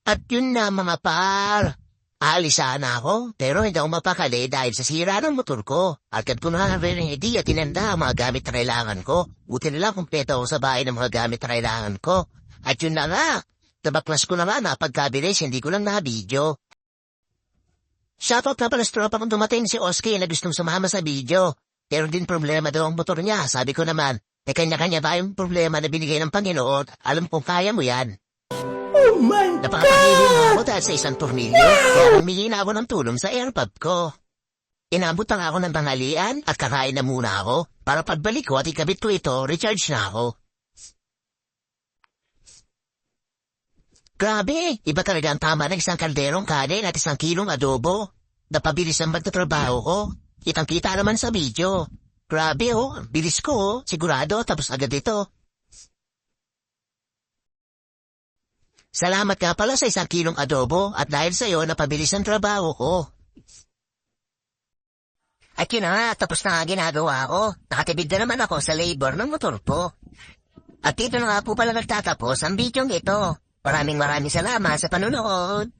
At yun na mga par. Aalis sana ako, pero hindi ako mapakali dahil sa sira ng motor ko. Agad ko na rin hindi at tinanda ang mga gamit na kailangan ko. Buti nila kumpleto ako sa bahay ng mga gamit na kailangan ko. At yun na nga, tabaklas ko na nga na pagkabilis, hindi ko lang na-video. Shoutout na pala sa tropa kung dumating si Oski na gustong sumama sa video. Pero din problema daw ang motor niya, sabi ko naman. Kanya-kanya ba yung problema na binigay ng Panginoon? Alam kong kaya mo yan. Oh my Napakapagihil na ako dahil sa isang tornilyo, kaya humingi na ako ng tulong sa airpod ko. Inabot na ako ng tanghalian at kakain na muna ako para pagbalik ko at ikabit ko ito, recharge na ako. Grabe, iba talaga ang tama ng isang kalderong kanin at 1 kilong adobo. Napabilis ang magtatrabaho ko. Kitang-kita naman sa video. Grabe bilis ko sigurado tapos agad ito. Salamat nga pala sa 1 kilong adobo at dahil sa'yo napabilis ang trabaho ko. At yun na nga, tapos na nga ginagawa ko. Nakatibid na naman ako sa labor ng motor ko. At dito na nga po pala nagtatapos ang bidyong ito. Maraming salamat sa panunood.